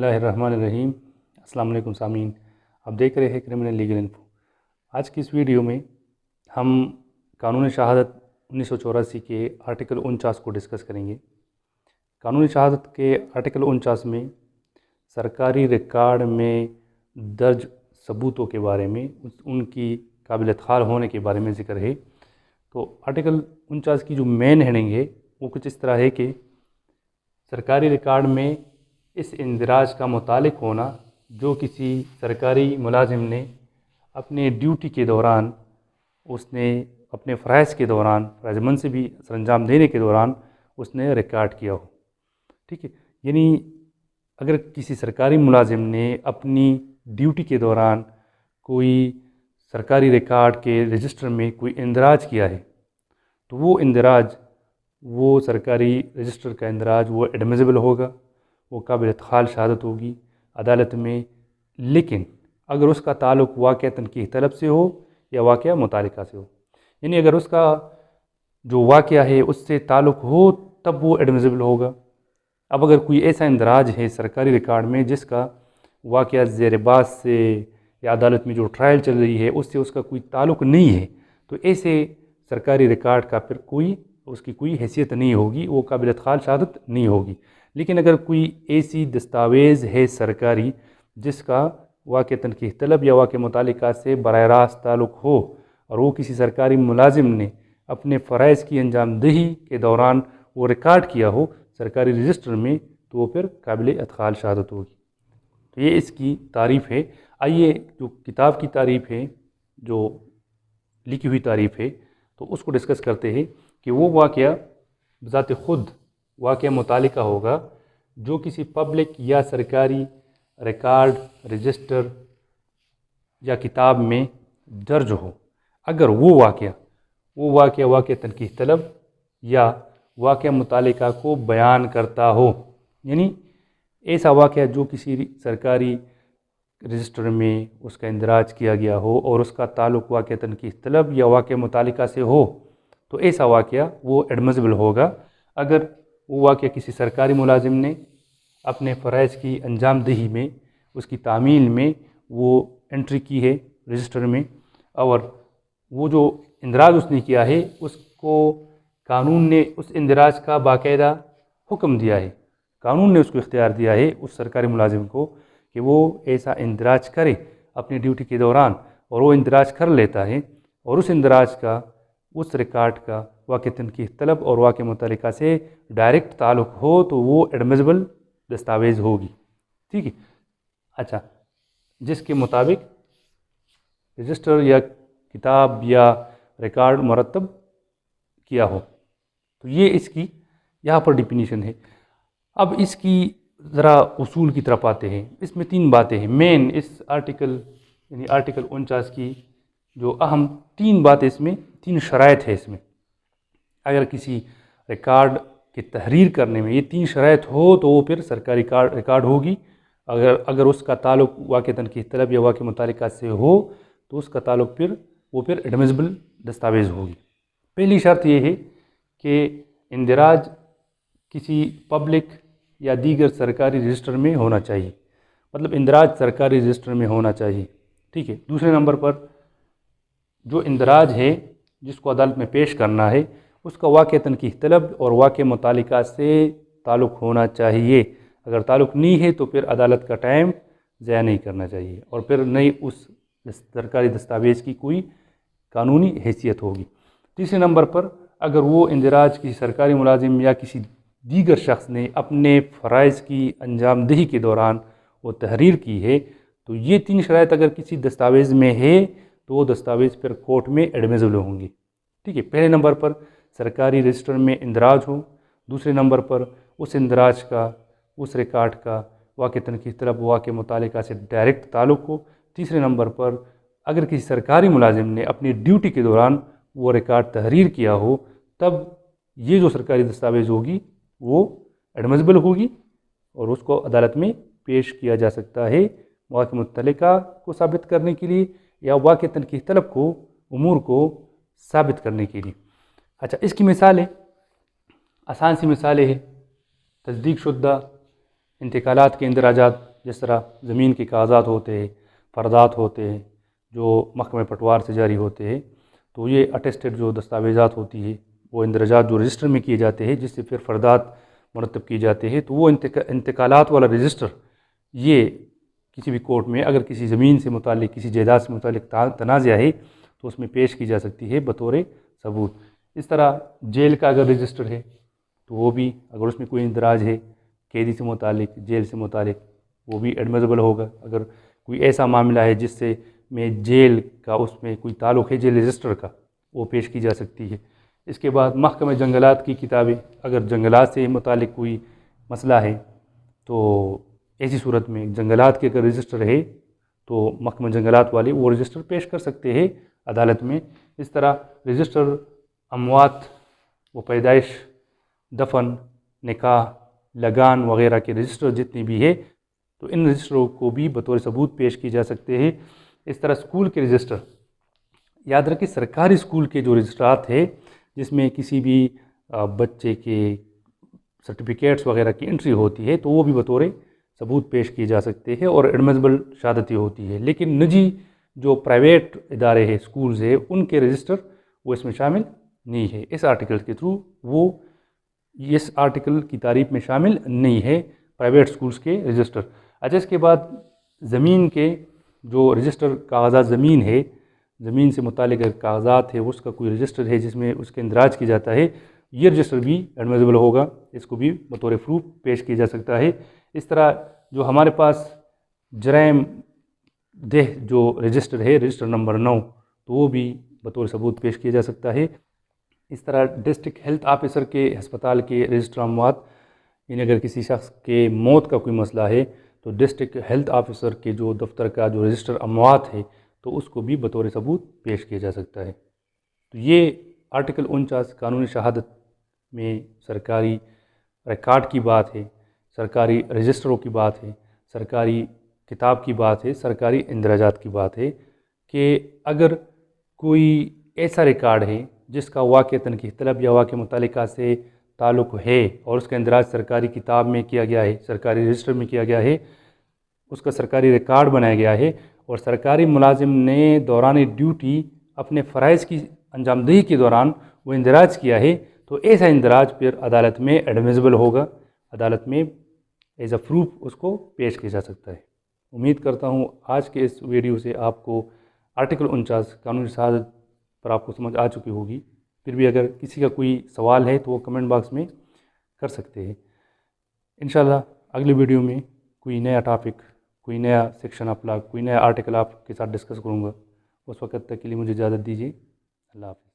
اللہ الرحمن الرحیم۔ السلام علیکم سامعین، آپ دیکھ رہے ہیں کرمنل لیگل انفو۔ آج کی اس ویڈیو میں ہم قانون شہادت 1984 کے آرٹیکل 49 کو ڈسکس کریں گے۔ قانون شہادت کے آرٹیکل 49 میں سرکاری ریکارڈ میں درج ثبوتوں کے بارے میں، ان کی قابل ادخال ہونے کے بارے میں ذکر ہے۔ تو آرٹیکل 49 کی جو مین ہیڈنگ ہے وہ کچھ اس طرح ہے کہ سرکاری ریکارڈ میں اس اندراج کا متعلق ہونا جو کسی سرکاری ملازم نے اپنے ڈیوٹی کے دوران، اس نے اپنے فرائض کے دوران، فرائض منصبی سر انجام دینے کے دوران اس نے ریکارڈ کیا ہو۔ ٹھیک ہے، یعنی اگر کسی سرکاری ملازم نے اپنی ڈیوٹی کے دوران کوئی سرکاری ریکارڈ کے رجسٹر میں کوئی اندراج کیا ہے تو وہ اندراج، وہ سرکاری رجسٹر کا اندراج وہ ایڈمیزیبل ہوگا، وہ قابل ادخال شہادت ہوگی عدالت میں۔ لیکن اگر اس کا تعلق واقعہ تنقیح طلب سے ہو یا واقعہ متعلقہ سے ہو، یعنی اگر اس کا جو واقعہ ہے اس سے تعلق ہو تب وہ ایڈمیزیبل ہوگا۔ اب اگر کوئی ایسا اندراج ہے سرکاری ریکارڈ میں جس کا واقعہ زیر بحث سے یا عدالت میں جو ٹرائل چل رہی ہے اس سے اس کا کوئی تعلق نہیں ہے، تو ایسے سرکاری ریکارڈ کا پھر اس کی کوئی حیثیت نہیں ہوگی، وہ قابل ادخال شہادت نہیں ہوگی۔ لیکن اگر کوئی ایسی دستاویز ہے سرکاری جس کا واقع تنقیح طلب یا واقع متعلقہ سے براہ راست تعلق ہو اور وہ کسی سرکاری ملازم نے اپنے فرائض کی انجام دہی کے دوران وہ ریکارڈ کیا ہو سرکاری رجسٹر میں، تو وہ پھر قابل ادخال شہادت ہوگی۔ تو یہ اس کی تعریف ہے۔ آئیے جو کتاب کی تعریف ہے، جو لکھی ہوئی تعریف ہے، تو اس کو ڈسکس کرتے ہیں کہ وہ واقعہ بذات خود واقعہ متعلقہ ہوگا جو کسی پبلک یا سرکاری ریکارڈ، رجسٹر یا کتاب میں درج ہو، اگر وہ واقعہ تنقیح طلب یا واقعہ متعلقہ کو بیان کرتا ہو، یعنی ایسا واقعہ جو کسی سرکاری رجسٹر میں اس کا اندراج کیا گیا ہو اور اس کا تعلق واقعہ تنقیح طلب یا واقعہ متعلقہ سے ہو، تو ایسا واقعہ وہ ایڈمیزیبل ہوگا اگر وہ واقعہ کسی سرکاری ملازم نے اپنے فرائض کی انجام دہی میں، اس کی تعمیل میں وہ انٹری کی ہے رجسٹر میں، اور وہ جو اندراج اس نے کیا ہے اس کو قانون نے اس اندراج کا باقاعدہ حکم دیا ہے، قانون نے اس کو اختیار دیا ہے اس سرکاری ملازم کو کہ وہ ایسا اندراج کرے اپنی ڈیوٹی کے دوران، اور وہ اندراج کر لیتا ہے، اور اس اندراج کا، اس ریکارڈ کا واقع تنقیح طلب اور واقع متعلقہ سے ڈائریکٹ تعلق ہو تو وہ ایڈمیزیبل دستاویز ہوگی۔ ٹھیک ہے، اچھا، جس کے مطابق رجسٹر یا کتاب یا ریکارڈ مرتب کیا ہو، تو یہ اس کی یہاں پر ڈیفینیشن ہے۔ اب اس کی ذرا اصول کی طرف آتے ہیں۔ اس میں 3 باتیں ہیں مین، اس آرٹیکل یعنی آرٹیکل 49 کی جو اہم 3 باتیں، اس میں 3 شرائط ہے۔ اس میں اگر کسی ریکارڈ کی تحریر کرنے میں یہ 3 شرائط ہو تو وہ پھر سرکاری ریکارڈ ہوگی۔ اگر اس کا تعلق واقع تنقیح طلب یا واقع متعلقہ سے ہو تو اس کا تعلق پھر ایڈمیزیبل دستاویز ہوگی۔ پہلی شرط یہ ہے کہ اندراج کسی پبلک یا دیگر سرکاری رجسٹر میں ہونا چاہیے، مطلب اندراج سرکاری رجسٹر میں ہونا چاہیے۔ ٹھیک ہے، دوسرے نمبر پر جو اندراج ہے جس کو عدالت میں پیش کرنا ہے اس کا واقع تنقیح طلب اور واقع متعلقہ سے تعلق ہونا چاہیے۔ اگر تعلق نہیں ہے تو پھر عدالت کا ٹائم ضائع نہیں کرنا چاہیے، اور پھر نئی اس سرکاری دستاویز کی کوئی قانونی حیثیت ہوگی۔ تیسرے نمبر پر اگر وہ اندراج کسی سرکاری ملازم یا کسی دیگر شخص نے اپنے فرائض کی انجام دہی کے دوران وہ تحریر کی ہے، تو یہ 3 شرائط اگر کسی دستاویز میں ہے تو وہ دستاویز پھر کورٹ میں ایڈمیزیبل ہوں گی۔ ٹھیک ہے، پہلے نمبر پر سرکاری رجسٹر میں اندراج ہو، دوسرے نمبر پر اس اندراج کا، اس ریکارڈ کا واقع تنقیح طلب واقع متعلقہ سے ڈائریکٹ تعلق ہو، تیسرے نمبر پر اگر کسی سرکاری ملازم نے اپنی ڈیوٹی کے دوران وہ ریکارڈ تحریر کیا ہو، تب یہ جو سرکاری دستاویز ہوگی وہ ایڈمیزیبل ہوگی اور اس کو عدالت میں پیش کیا جا سکتا ہے واقع متعلقہ کو ثابت کرنے کے لیے یا واقع تنقیح طلب کو، امور کو ثابت کرنے کے لیے۔ اچھا، اس کی مثالیں آسان سی مثالیں ہیں۔ تصدیق شدہ انتقالات کے اندراجات، جس طرح زمین کے کاغذات ہوتے ہیں، فردات ہوتے ہیں جو محکمہ پٹوار سے جاری ہوتے ہیں، تو یہ اٹیسٹڈ جو دستاویزات ہوتی ہے وہ اندراجات جو رجسٹر میں کیے جاتے ہیں جس سے پھر فردات مرتب کی جاتے ہیں، تو وہ انتقالات والا رجسٹر یہ کسی بھی کورٹ میں اگر کسی زمین سے متعلق کسی جائیداد سے متعلق تنازع ہے تو اس میں پیش کی جا سکتی ہے بطور ثبوت۔ اس طرح جیل کا اگر رجسٹر ہے تو وہ بھی اگر اس میں کوئی اندراج ہے قیدی سے متعلق، جیل سے متعلق، وہ بھی ایڈمیزبل ہوگا۔ اگر کوئی ایسا معاملہ ہے جس سے میں جیل کا اس میں کوئی تعلق ہے جیل رجسٹر کا، وہ پیش کی جا سکتی ہے۔ اس کے بعد محکمہ جنگلات کی کتابیں، اگر جنگلات سے متعلق کوئی مسئلہ ہے تو ایسی صورت میں جنگلات کے اگر رجسٹر ہے تو محکمہ جنگلات والے وہ رجسٹر پیش کر سکتے ہیں عدالت میں۔ اس طرح رجسٹر اموات و پیدائش، دفن، نکاح، لگان وغیرہ کے رجسٹر جتنے بھی ہے تو ان رجسٹروں کو بھی بطور ثبوت پیش کی جا سکتے ہیں۔ اس طرح اسکول کے رجسٹر، یاد رکھیں سرکاری اسکول کے جو رجسٹرات ہے جس میں کسی بھی بچے کے سرٹیفکیٹس وغیرہ کی انٹری ہوتی ہے تو وہ بھی بطور ثبوت پیش کیے جا سکتے ہیں اور ایڈمیزبل شہادتی ہوتی ہے۔ لیکن نجی جو پرائیویٹ ادارے ہیں، اسکولز ہیں، ان کے رجسٹر وہ اس میں شامل نہیں ہے۔ اس آرٹیکل کے تھرو وہ اس آرٹیکل کی تعریف میں شامل نہیں ہے پرائیویٹ اسکولز کے رجسٹر۔ اچھا، اس کے بعد زمین کے جو رجسٹر کاغذات زمین ہے، زمین سے متعلق کاغذات ہے، اس کا کوئی رجسٹر ہے جس میں اس کے اندراج کیا جاتا ہے، یہ رجسٹر بھی ایڈمیزبل ہوگا، اس کو بھی بطور پروف پیش کیا جا سکتا ہے۔ اس طرح جو ہمارے پاس جرائم دہ جو رجسٹر ہے، رجسٹر نمبر 9، تو وہ بھی بطور ثبوت پیش کیا جا سکتا ہے۔ اس طرح ڈسٹرکٹ ہیلتھ آفیسر کے ہسپتال کے رجسٹر اموات، یعنی اگر کسی شخص کے موت کا کوئی مسئلہ ہے تو ڈسٹرکٹ ہیلتھ آفیسر کے جو دفتر کا جو رجسٹر اموات ہے تو اس کو بھی بطور ثبوت پیش کیا جا سکتا ہے۔ تو یہ آرٹیکل 49 قانونی شہادت میں سرکاری ریکارڈ کی بات ہے، سرکاری رجسٹروں کی بات ہے، سرکاری کتاب کی بات ہے، سرکاری اندراجات کی بات ہے کہ اگر کوئی ایسا ریکارڈ ہے جس کا واقع تنقیح طلب یا واقع متعلقہ سے تعلق ہے اور اس کا اندراج سرکاری کتاب میں کیا گیا ہے، سرکاری رجسٹر میں کیا گیا ہے، اس کا سرکاری ریکارڈ بنایا گیا ہے اور سرکاری ملازم نے دوران ڈیوٹی اپنے فرائض کی انجام دہی کے دوران وہ اندراج کیا ہے تو ایسا اندراج پھر عدالت میں ایڈمیزبل ہوگا، عدالت میں ایز اے پروف اس کو پیش کیا جا سکتا ہے۔ امید کرتا ہوں آج کے اس ویڈیو سے آپ کو آرٹیکل 49 قانونی شہادت پر آپ کو سمجھ آ چکی ہوگی۔ پھر بھی اگر کسی کا کوئی سوال ہے تو وہ کمنٹ باکس میں کر سکتے ہیں۔ انشاءاللہ اگلی ویڈیو میں کوئی نیا ٹاپک، کوئی نیا سیکشن کوئی نیا آرٹیکل آپ کے ساتھ ڈسکس کروں گا۔ اس وقت تک کے لیے مجھے اجازت دیجیے۔ اللہ حافظ۔